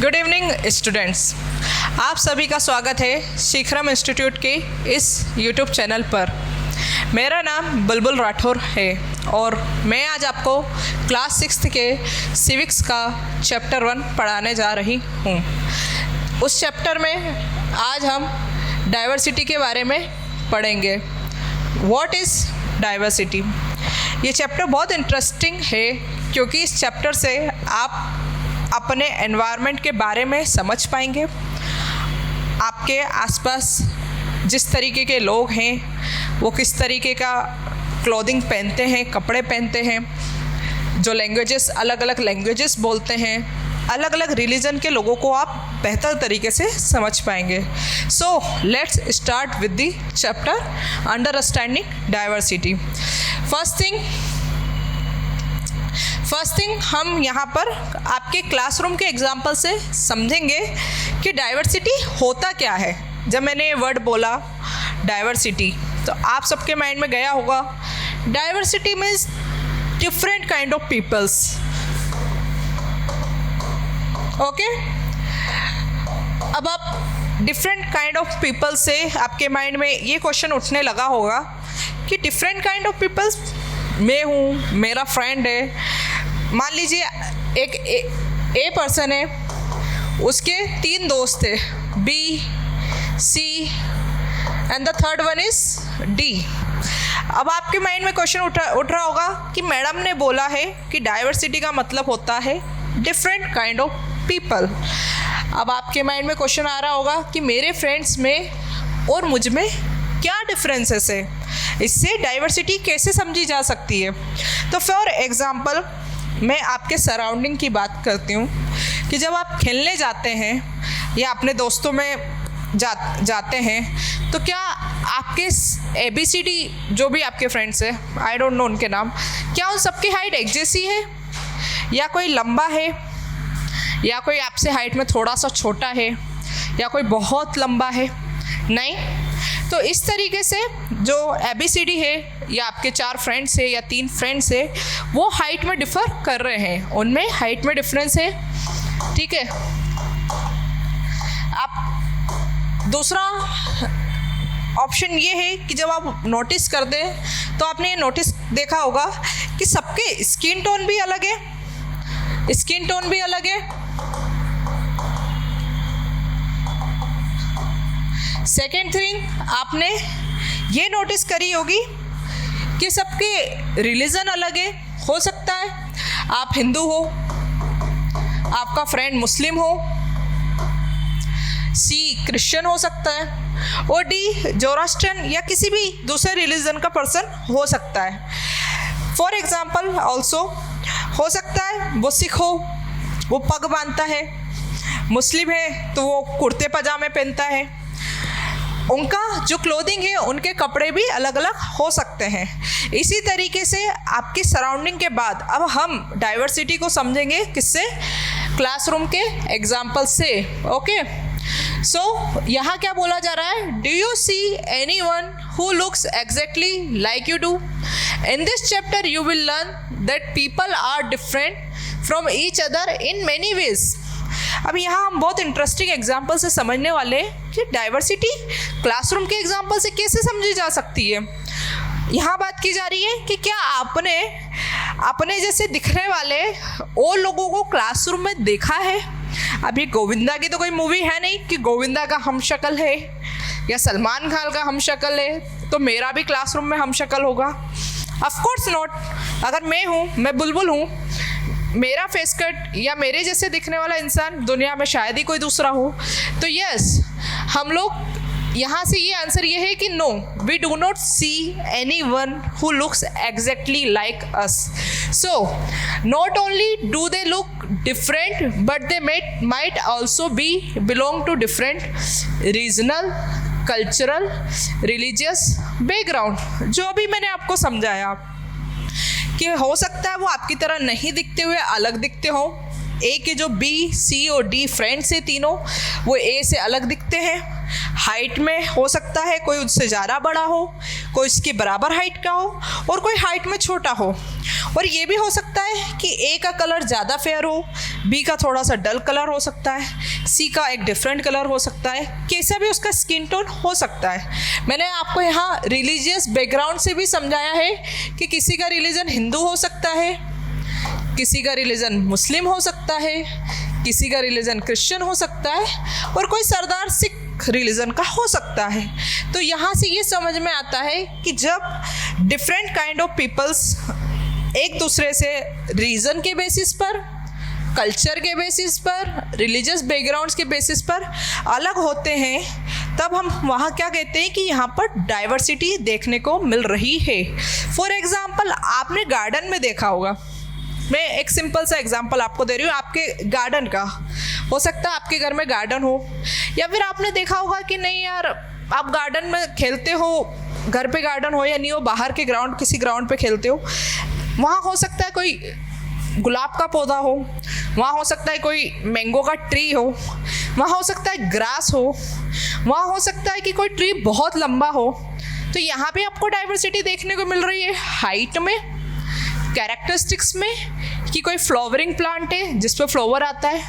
Good evening students, आप सभी का स्वागत है शिखरम इंस्टीट्यूट के इस यूट्यूब चैनल पर। मेरा नाम बुलबुल राठौर है और मैं आज आपको क्लास 6 के सिविक्स का चैप्टर 1 पढ़ाने जा रही हूँ। उस चैप्टर में आज हम डाइवर्सिटी के बारे में पढ़ेंगे। What is diversity? ये चैप्टर बहुत इंटरेस्टिंग है क्योंकि इस चैप्टर से आप अपने एनवायरनमेंट के बारे में समझ पाएंगे। आपके आसपास जिस तरीके के लोग हैं वो किस तरीके का क्लोथिंग पहनते हैं, कपड़े पहनते हैं, जो लैंग्वेजेस अलग अलग लैंग्वेजेस बोलते हैं, अलग अलग रिलीजन के लोगों को आप बेहतर तरीके से समझ पाएंगे। So let's start with the chapter understanding diversity. First thing हम यहाँ पर आपके क्लासरूम के एग्जाम्पल से समझेंगे कि डाइवर्सिटी होता क्या है। जब मैंने ये वर्ड बोला डाइवर्सिटी तो आप सबके माइंड में गया होगा diversity means different kind of peoples. Okay, अब आप डिफरेंट काइंड ऑफ पीपल से आपके माइंड में ये क्वेश्चन उठने लगा होगा कि डिफरेंट काइंड ऑफ पीपल्स मैं हूँ, मेरा फ्रेंड है। मान लीजिए एक ए पर्सन है, उसके 3 दोस्त थे, B, C and the third one is D. अब आपके माइंड में क्वेश्चन उठ रहा होगा कि मैडम ने बोला है कि डाइवर्सिटी का मतलब होता है डिफरेंट काइंड ऑफ पीपल। अब आपके माइंड में क्वेश्चन आ रहा होगा कि मेरे फ्रेंड्स में और मुझ में क्या डिफरेंसेस है, इससे डाइवर्सिटी कैसे समझी जा सकती है। तो फॉर एग्जांपल मैं आपके सराउंडिंग की बात करती हूँ कि जब आप खेलने जाते हैं या अपने दोस्तों में जाते हैं तो क्या आपके ABCD जो भी आपके फ्रेंड्स हैं, आई डोंट नो उनके नाम, क्या उन सबकी हाइट एक जैसी है या कोई लंबा है या कोई आपसे हाइट में थोड़ा सा छोटा है या कोई बहुत लंबा है? नहीं। तो इस तरीके से जो ABCD है या आपके 4 फ्रेंड्स है या 3 फ्रेंड्स है वो हाइट में डिफ़र कर रहे हैं, उनमें हाइट में डिफरेंस है। ठीक है। आप दूसरा ऑप्शन ये है कि जब आप नोटिस कर दें तो आपने ये नोटिस देखा होगा कि सबके स्किन टोन भी अलग है, स्किन टोन भी अलग है। सेकेंड थिंग आपने ये नोटिस करी होगी कि सबके रिलीजन अलग है। हो सकता है आप हिंदू हो, आपका फ्रेंड मुस्लिम हो, सी क्रिश्चियन हो सकता है और डी जोरास्ट्रियन या किसी भी दूसरे रिलीजन का पर्सन हो सकता है। फॉर एग्जाम्पल ऑल्सो हो सकता है वो सिख हो, वो पग बांधता है, मुस्लिम है तो वो कुर्ते पजामे पहनता है। उनका जो क्लोथिंग है, उनके कपड़े भी अलग अलग हो सकते हैं। इसी तरीके से आपकी सराउंडिंग के बाद अब हम डाइवर्सिटी को समझेंगे किससे? क्लासरूम के एग्जाम्पल से। ओके, सो यहाँ क्या बोला जा रहा है? Do you see anyone who looks exactly like you do? In this chapter you will learn that people are different from each other in many ways. अब यहाँ हम बहुत इंटरेस्टिंग एग्जाम्पल से समझने वाले हैं कि डाइवर्सिटी क्लासरूम के एग्जाम्पल से कैसे समझी जा सकती है। यहाँ बात की जा रही है कि क्या आपने अपने जैसे दिखने वाले और लोगों को क्लासरूम में देखा है? अभी गोविंदा की तो कोई मूवी है नहीं कि गोविंदा का हम शक्ल है या सलमान खान का हम शक्ल है तो मेरा भी क्लासरूम में हम शक्ल होगा। Of course not. अगर मैं हूँ, मैं बुलबुल हूँ, मेरा फेस कट या मेरे जैसे दिखने वाला इंसान दुनिया में शायद ही कोई दूसरा हो। तो यस, हम लोग यहाँ से ये आंसर ये है कि no, we do not see any one who looks exactly like us. So not only do they look different but they might also be belong to different regional, cultural, religious background. जो भी मैंने आपको समझाया कि हो सकता है वो आपकी तरह नहीं दिखते हुए अलग दिखते हो। ए के जो बी, सी और डी फ्रेंड्स हैं तीनों, वो ए से अलग दिखते हैं। हाइट में हो सकता है कोई उससे ज़्यादा बड़ा हो, कोई उसके बराबर हाइट का हो और कोई हाइट में छोटा हो। और ये भी हो सकता है कि ए का कलर ज़्यादा फेयर हो, बी का थोड़ा सा डल कलर हो सकता है, सी का एक डिफरेंट कलर हो सकता है, कैसा भी उसका स्किन टोन हो सकता है। मैंने आपको यहाँ रिलीजियस बैकग्राउंड से भी समझाया है कि किसी का रिलीजन हिंदू हो सकता है, किसी का रिलीजन मुस्लिम हो सकता है, किसी का रिलीजन क्रिश्चियन हो सकता है, और कोई सरदार सिख रिलीजन का हो सकता है। तो यहाँ से ये समझ में आता है कि जब डिफरेंट काइंड ऑफ पीपल्स एक दूसरे से रीजन के बेसिस पर, कल्चर के बेसिस पर, रिलीजियस बैकग्राउंड्स के बेसिस पर अलग होते हैं, तब हम वहाँ क्या कहते हैं कि यहाँ पर डाइवर्सिटी देखने को मिल रही है। फॉर एग्जाम्पल, आपने गार्डन में देखा होगा, मैं एक सिंपल सा एग्जांपल आपको दे रही हूँ आपके गार्डन का। हो सकता है आपके घर में गार्डन हो, या फिर आपने देखा होगा कि नहीं यार, आप गार्डन में खेलते हो, घर पे गार्डन हो या नहीं हो, बाहर के ग्राउंड, किसी ग्राउंड पे खेलते हो, वहाँ हो सकता है कोई गुलाब का पौधा हो, वहाँ हो सकता है कोई मैंगो का ट्री हो, वहाँ हो सकता है ग्रास हो, वहाँ हो सकता है कि कोई ट्री बहुत लंबा हो। तो यहाँ पे आपको डाइवर्सिटी देखने को मिल रही है हाइट में, कैरेक्टरिस्टिक्स में, कि कोई फ्लावरिंग प्लांट है जिस पे फ्लावर आता है,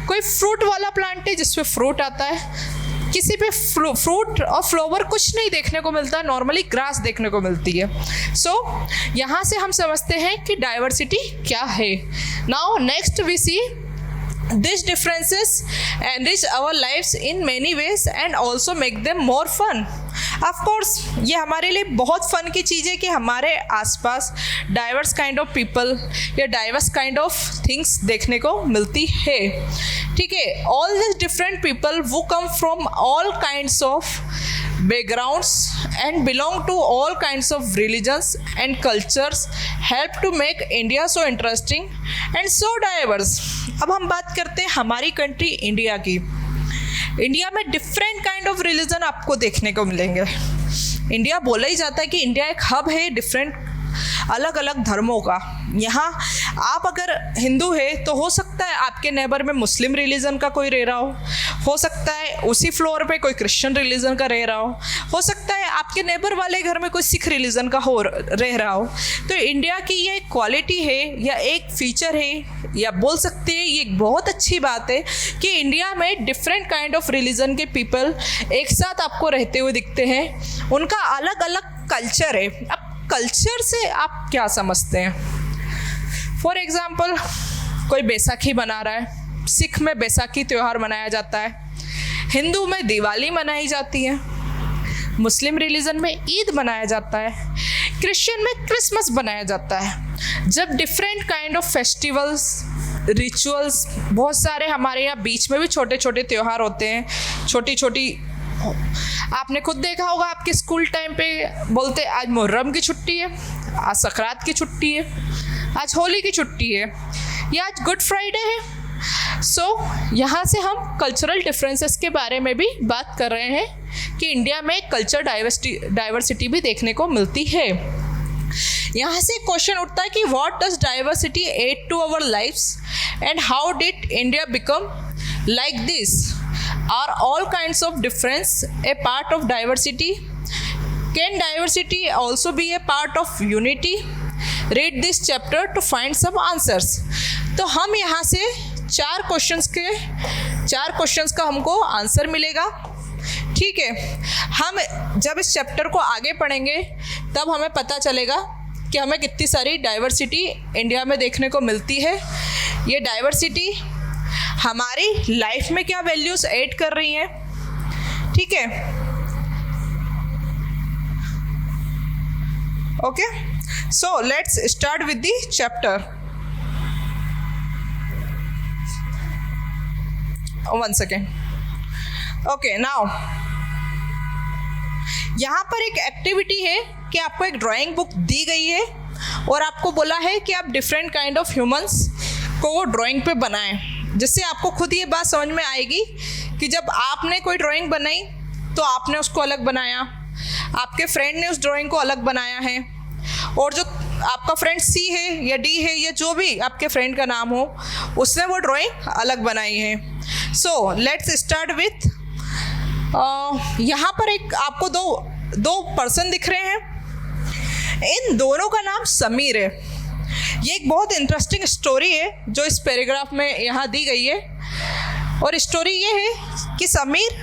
कोई फ्रूट वाला प्लांट है जिस पे फ्रूट आता है, किसी पे फ्रूट और फ्लावर कुछ नहीं देखने को मिलता, नॉर्मली ग्रास देखने को मिलती है। सो यहाँ से हम समझते हैं कि डाइवर्सिटी क्या है। Now next we see these differences enrich our lives in many ways and also make them more fun. Of course, ये हमारे लिए बहुत फन की चीज़ है कि हमारे आसपास डाइवर्स काइंड ऑफ पीपल या डाइवर्स काइंड ऑफ थिंग्स देखने को मिलती है। ठीक है, ऑल दिस डिफरेंट पीपल वो come from all kinds of backgrounds and belong to all kinds of religions and cultures help to make India so interesting and so diverse. अब हम बात करते हैं हमारी कंट्री इंडिया की। इंडिया में different kind of religion आपको देखने को मिलेंगे। इंडिया बोला ही जाता है कि इंडिया एक हब है डिफरेंट अलग अलग धर्मों का। यहाँ आप अगर हिंदू है तो हो सकता है आपके नेबर में मुस्लिम रिलीजन का कोई रह रहा हो सकता है उसी फ्लोर पे कोई क्रिश्चियन रिलीजन का रह रहा हो सकता है आपके नेबर वाले घर में कोई सिख रिलीजन का रह रहा हो। तो इंडिया की ये क्वालिटी है या एक फीचर है या बोल सकते हैं ये एक बहुत अच्छी बात है कि इंडिया में डिफरेंट काइंड ऑफ रिलीजन के पीपल एक साथ आपको रहते हुए दिखते हैं। उनका अलग अलग कल्चर है। अब कल्चर से आप क्या समझते हैं? फॉर एग्ज़ाम्पल, कोई बैसाखी मना रहा है, सिख में बैसाखी त्यौहार मनाया जाता है, हिंदू में दिवाली मनाई जाती है, मुस्लिम रिलीजन में ईद मनाया जाता है, क्रिश्चियन में क्रिसमस मनाया जाता है। जब different kind of festivals, rituals, बहुत सारे हमारे यहाँ बीच में भी छोटे छोटे त्यौहार होते हैं, छोटी छोटी। आपने खुद देखा होगा आपके स्कूल टाइम पे बोलते आज मुहर्रम की छुट्टी है, आज सकरात की छुट्टी है, आज होली की छुट्टी है, या आज गुड फ्राइडे है। सो यहाँ से हम कल्चरल डिफरेंसेस के बारे में भी बात कर रहे हैं कि इंडिया में कल्चर डाइवर्सिटी भी देखने को मिलती है। यहाँ से क्वेश्चन उठता है कि what does diversity add to our lifes and how did India become like this? Are all kinds of difference a part of diversity? Can diversity also be a part of unity? Read this chapter to find some answers. तो हम यहाँ से चार questions का हमको answer मिलेगा। ठीक है, हम जब इस चैप्टर को आगे पढ़ेंगे तब हमें पता चलेगा कि हमें कितनी सारी डाइवर्सिटी इंडिया में देखने को मिलती है। ये डाइवर्सिटी हमारी लाइफ में क्या वैल्यूज ऐड कर रही हैं। ठीक है, okay, so let's start with the chapter. One second. Okay, now यहाँ पर एक एक्टिविटी है कि आपको एक ड्राइंग बुक दी गई है और आपको बोला है कि आप डिफरेंट काइंड ऑफ ह्यूमंस को ड्राइंग पे बनाएं, जिससे आपको खुद ये बात समझ में आएगी कि जब आपने कोई ड्राइंग बनाई तो आपने उसको अलग बनाया, आपके फ्रेंड ने उस ड्राइंग को अलग बनाया है, और जो आपका फ्रेंड सी है या डी है या जो भी आपके फ्रेंड का नाम हो उसने वो ड्राइंग अलग बनाई है। सो लेट्स स्टार्ट विथ, यहाँ पर एक आपको दो पर्सन दिख रहे हैं। इन दोनों का नाम समीर है। ये एक बहुत इंटरेस्टिंग स्टोरी है जो इस पैराग्राफ में यहाँ दी गई है। और स्टोरी ये है कि समीर,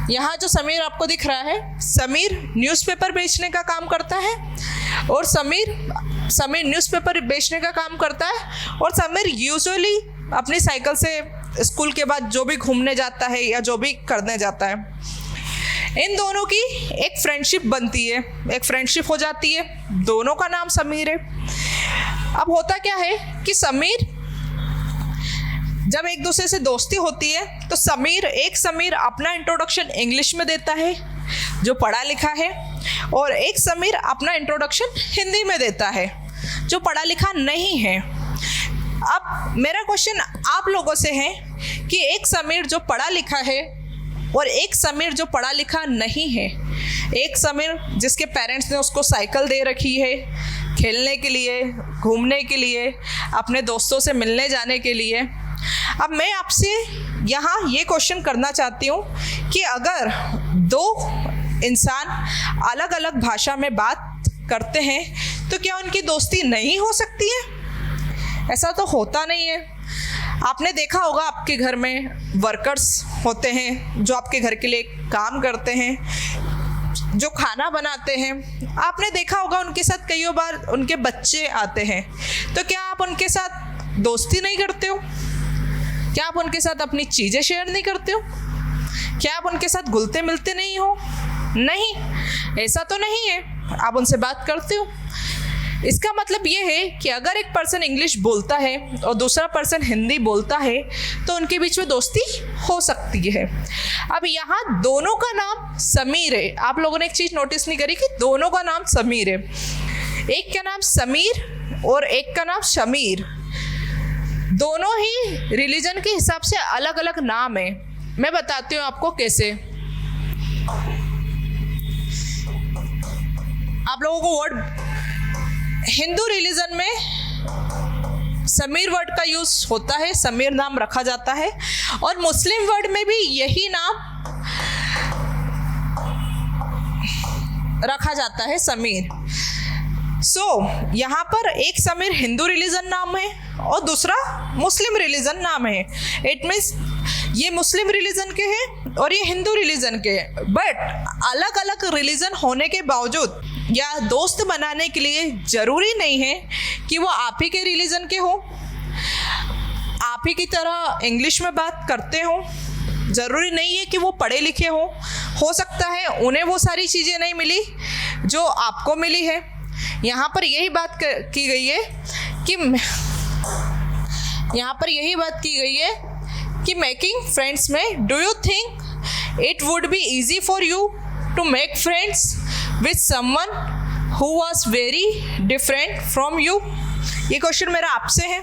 यहाँ जो समीर आपको दिख रहा है, समीर न्यूज़पेपर बेचने का काम करता है। और समीर न्यूज़पेपर बेचने का काम करता है। और समीर यूजुअली अपनी साइकिल से स्कूल के बाद जो भी घूमने जाता है या जो भी करने जाता है। इन दोनों की एक फ्रेंडशिप बनती है, एक फ्रेंडशिप हो जाती है। दोनों का नाम समीर है। अब होता क्या है कि समीर, जब एक दूसरे से दोस्ती होती है तो समीर अपना इंट्रोडक्शन इंग्लिश में देता है जो पढ़ा लिखा है, और एक समीर अपना इंट्रोडक्शन हिंदी में देता है जो पढ़ा लिखा नहीं है। अब मेरा क्वेश्चन आप लोगों से है कि एक समीर जो पढ़ा लिखा है और एक समीर जो पढ़ा लिखा नहीं है, एक समीर जिसके पेरेंट्स ने उसको साइकिल दे रखी है खेलने के लिए, घूमने के लिए, अपने दोस्तों से मिलने जाने के लिए। अब मैं आपसे यहाँ ये क्वेश्चन करना चाहती हूँ कि अगर दो इंसान अलग अलग भाषा में बात करते हैं तो क्या उनकी दोस्ती नहीं हो सकती है? ऐसा तो होता नहीं है। आपने देखा होगा आपके घर में वर्कर्स होते हैं जो आपके घर के लिए काम करते हैं, जो खाना बनाते हैं। आपने देखा होगा उनके साथ कई बार उनके बच्चे आते हैं, तो क्या आप उनके साथ दोस्ती नहीं करते हो? क्या आप उनके साथ अपनी चीज़ें शेयर नहीं करते हो? क्या आप उनके साथ घुलते मिलते नहीं हो? नहीं, ऐसा तो नहीं है। आप उनसे बात करते हो। इसका मतलब ये है कि अगर एक पर्सन इंग्लिश बोलता है और दूसरा पर्सन हिंदी बोलता है तो उनके बीच में दोस्ती हो सकती है। अब यहाँ दोनों का नाम समीर है। आप लोगों ने एक चीज़ नोटिस नहीं करी कि दोनों का नाम समीर है। एक का नाम समीर और एक का नाम शमीर। दोनों ही रिलीजन के हिसाब से अलग अलग नाम है। मैं बताती हूँ आपको कैसे। आप लोगों को वर्ड, हिंदू रिलीजन में समीर वर्ड का यूज होता है, समीर नाम रखा जाता है, और मुस्लिम वर्ड में भी यही नाम रखा जाता है, समीर। यहाँ पर एक समीर हिंदू रिलीजन नाम है और दूसरा मुस्लिम रिलीजन नाम है। इट मीन्स ये मुस्लिम रिलीजन के हैं और ये हिंदू रिलीजन के हैं। बट अलग अलग रिलीजन होने के बावजूद या दोस्त बनाने के लिए ज़रूरी नहीं है कि वो आप ही के रिलीजन के हो, आप ही की तरह इंग्लिश में बात करते हो। ज़रूरी नहीं है कि वो पढ़े लिखे हो सकता है उन्हें वो सारी चीज़ें नहीं मिली जो आपको मिली है। यहाँ पर यही बात की गई है कि मेकिंग फ्रेंड्स में, do you think it would be easy for you to make friends with someone who was very different from you? ये क्वेश्चन मेरा आपसे है,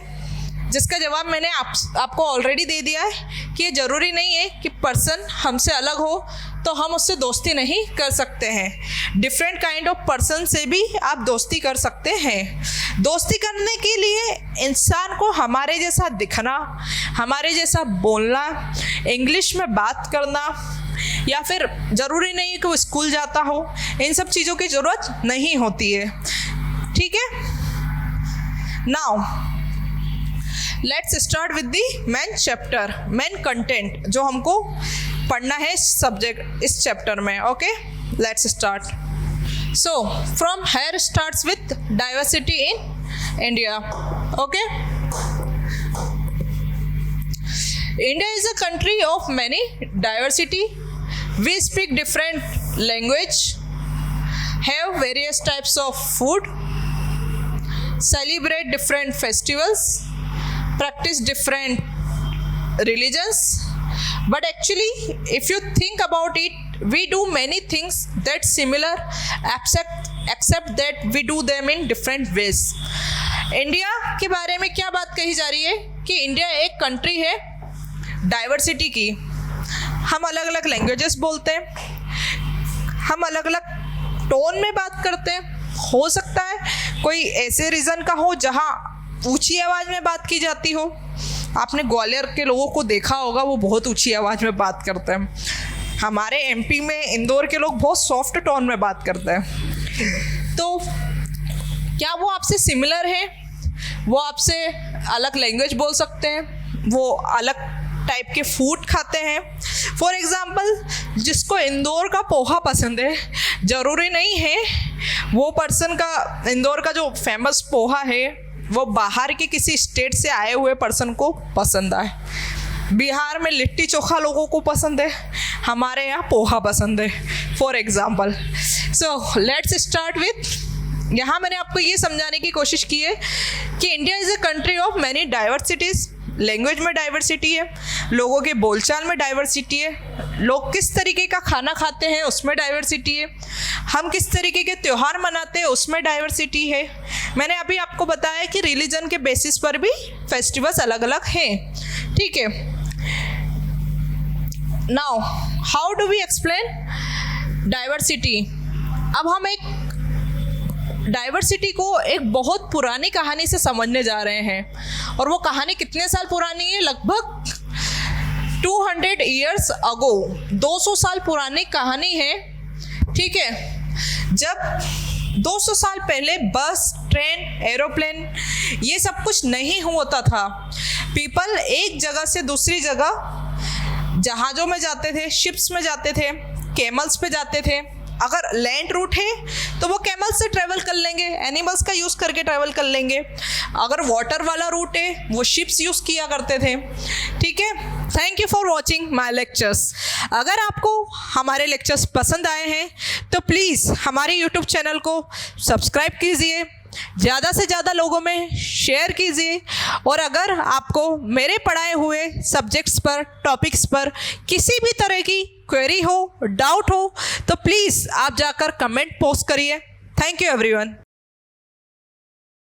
जिसका जवाब मैंने आपको ऑलरेडी दे दिया है कि ये ज़रूरी नहीं है कि पर्सन हमसे अलग हो तो हम उससे दोस्ती नहीं कर सकते हैं। डिफरेंट काइंड ऑफ पर्सन से भी आप दोस्ती कर सकते हैं। दोस्ती करने के लिए इंसान को हमारे जैसा दिखना, हमारे जैसा बोलना, इंग्लिश में बात करना, या फिर ज़रूरी नहीं है कि वो स्कूल जाता हो, इन सब चीज़ों की ज़रूरत नहीं होती है। ठीक है, now let's start with the main chapter, main content जो हमको पढ़ना है सब्जेक्ट इस चैप्टर में। Okay, let's start. So from here starts with diversity in India. Okay, India is a country of many diversity. We speak different language, have various types of food, celebrate different festivals, practice different religions. But actually, if you think about it, we do many things that similar, except that we do them in different ways. India के बारे में क्या बात कही जा रही है कि इंडिया एक कंट्री है डाइवर्सिटी की। हम अलग अलग लैंग्वेजेस बोलते हैं, हम अलग अलग टोन में बात करते हैं। हो सकता है कोई ऐसे रीजन का हो जहाँ ऊंची आवाज़ में बात की जाती हो। आपने ग्वालियर के लोगों को देखा होगा, वो बहुत ऊंची आवाज़ में बात करते हैं। हमारे एमपी में इंदौर के लोग बहुत सॉफ्ट टोन में बात करते हैं। तो क्या वो आपसे सिमिलर है? वो आपसे अलग लैंग्वेज बोल सकते हैं, वो अलग टाइप के फूड खाते हैं। फॉर एग्ज़ाम्पल जिसको इंदौर का पोहा पसंद है, ज़रूरी नहीं है वो पर्सन का इंदौर का जो फेमस पोहा है वो बाहर के किसी स्टेट से आए हुए पर्सन को पसंद आए। बिहार में लिट्टी चोखा लोगों को पसंद है, हमारे यहाँ पोहा पसंद है, for example. So let's start with, यहाँ मैंने आपको ये समझाने की कोशिश की है कि India is a country of many diversities. Language में डाइवर्सिटी है, लोगों के बोलचाल में डाइवर्सिटी है, लोग किस तरीके का खाना खाते हैं उसमें डाइवर्सिटी है, हम किस तरीके के त्यौहार मनाते हैं उसमें डाइवर्सिटी है। मैंने अभी आपको बताया कि रिलीजन के बेसिस पर भी फेस्टिवल्स अलग अलग हैं, ठीक है। Now how do we explain diversity. अब हम एक डाइवर्सिटी को एक बहुत पुरानी कहानी से समझने जा रहे हैं, और वो कहानी कितने साल पुरानी है? लगभग 200 ईयर्स अगो, 200 साल पुरानी कहानी है, ठीक है। जब 200 साल पहले बस, ट्रेन, एरोप्लेन ये सब कुछ नहीं होता था। पीपल एक जगह से दूसरी जगह जहाज़ों में जाते थे, शिप्स में जाते थे, कैमल्स पे जाते थे। अगर लैंड रूट है तो वो कैमल से ट्रैवल कर लेंगे, एनिमल्स का यूज़ करके ट्रैवल कर लेंगे। अगर वाटर वाला रूट है वो शिप्स यूज़ किया करते थे, ठीक है। Thank you for watching my lectures. अगर आपको हमारे लेक्चर्स पसंद आए हैं तो प्लीज़ हमारे यूट्यूब चैनल को सब्सक्राइब कीजिए, ज़्यादा से ज़्यादा लोगों में शेयर कीजिए। और अगर आपको मेरे पढ़ाए हुए सब्जेक्ट्स पर, टॉपिक्स पर किसी भी तरह की क्वेरी हो, डाउट हो, तो प्लीज़ आप जाकर कमेंट पोस्ट करिए। Thank you everyone.